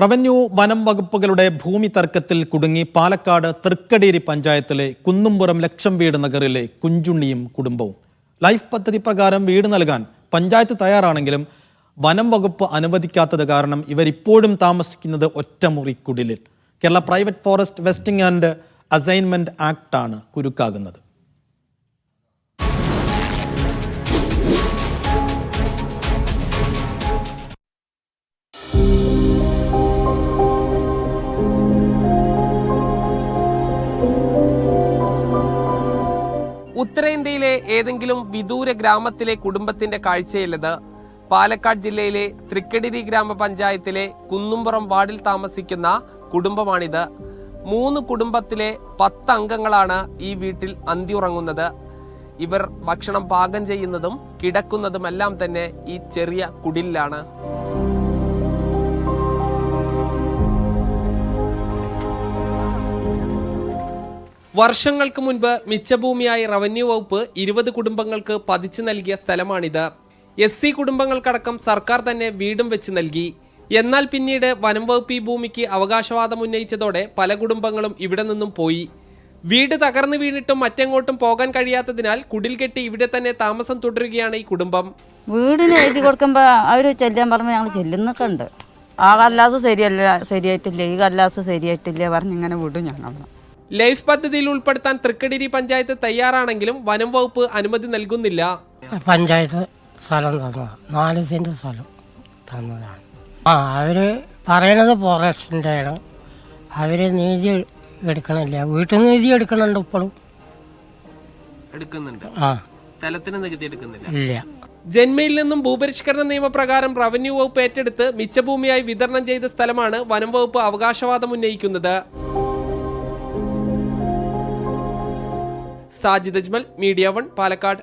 Revenue വനം വകുപ്പുകളുടെ ഭൂമി തർക്കത്തിൽ കുടുങ്ങി പാലക്കാട് തൃക്കടേരി പഞ്ചായത്തിലെ കുന്നുംപുറം ലക്ഷം വീട് നഗറിലെ കുഞ്ചുണ്ണിയും കുടുംബവും. ലൈഫ് പദ്ധതി പ്രകാരം വീട് നൽകാൻ പഞ്ചായത്ത് തയ്യാറാണെങ്കിലും വനം വകുപ്പ് അനുവദിക്കാത്തത് കാരണം ഇവരിപ്പോഴും താമസിക്കുന്നത് ഒറ്റമുറി കുടിലിൽ. Kerala private forest vesting and assignment ആക്ടാണ് കുരുക്കാകുന്നത്. ഉത്തരേന്ത്യയിലെ ഏതെങ്കിലും വിദൂര ഗ്രാമത്തിലെ കുടുംബത്തിന്റെ കാഴ്ചയല്ലത്. പാലക്കാട് ജില്ലയിലെ തൃക്കടിരി ഗ്രാമപഞ്ചായത്തിലെ കുന്നുംപുറം വാർഡിൽ താമസിക്കുന്ന കുടുംബമാണിത്. 3 കുടുംബത്തിലെ 10 അംഗങ്ങളാണ് ഈ വീട്ടിൽ അന്തിയുറങ്ങുന്നത്. ഇവർ ഭക്ഷണം പാകം ചെയ്യുന്നതും കിടക്കുന്നതുമെല്ലാം തന്നെ ഈ ചെറിയ കുടിലാണ്. വർഷങ്ങൾക്ക് മുൻപ് മിച്ചഭൂമിയായി റവന്യൂ വകുപ്പ് 20 കുടുംബങ്ങൾക്ക് പതിച്ചു നൽകിയ സ്ഥലമാണിത്. SC കുടുംബങ്ങൾക്കടക്കം സർക്കാർ തന്നെ വീടും വെച്ച് നൽകി. എന്നാൽ പിന്നീട് വനം വകുപ്പ് ഈ ഭൂമിക്ക് അവകാശവാദം ഉന്നയിച്ചതോടെ പല കുടുംബങ്ങളും ഇവിടെ നിന്നും പോയി. വീട് തകർന്നു വീണിട്ടും മറ്റെങ്ങോട്ടും പോകാൻ കഴിയാത്തതിനാൽ കുടിൽ കെട്ടി ഇവിടെ തന്നെ താമസം തുടരുകയാണ് ഈ കുടുംബം. വീടിന് എഴുതി കൊടുക്കുമ്പോൾ അവർ ചെല്ലാൻ പറഞ്ഞാൽ ഞങ്ങൾ ചെല്ലുന്നൊക്കെ ഉണ്ട്. ആ കല്ലാസ് ശരിയായിട്ടില്ല, ഈ കല്ലാസ് ശരിയായിട്ടില്ല പറഞ്ഞിങ്ങനെ വിടും ഞങ്ങൾ. ലൈഫ് പദ്ധതിയിൽ ഉൾപ്പെടുത്താൻ തൃക്കടിരി പഞ്ചായത്ത് തയ്യാറാണെങ്കിലും വനം വകുപ്പ് അനുമതി നൽകുന്നില്ല. പഞ്ചായത്ത് സ്ഥലം തന്നതാണ്, 4 സെന്റ് സ്ഥലം തന്നതാണ്. അവര് പറയണത് ഫോറസ്റ്റിൻ്റെ ആണ്. അവര് നീതി എടുക്കണില്ല, വീട്ടിൽ നീതി എടുക്കണുണ്ട് ഇപ്പോഴും. സ്ഥലത്തിന് നികുതി എടുക്കുന്നില്ല. ഇല്ല. ജന്മയിൽ നിന്നും ഭൂപരിഷ്കരണ നിയമപ്രകാരം റവന്യൂ വകുപ്പ് ഏറ്റെടുത്ത് മിച്ചഭൂമിയായി വിതരണം ചെയ്ത സ്ഥലമാണ് വനം വകുപ്പ് അവകാശവാദം ഉന്നയിക്കുന്നത്. സാജിദ് അജ്മൽ, മീഡിയ 1, പാലക്കാട്.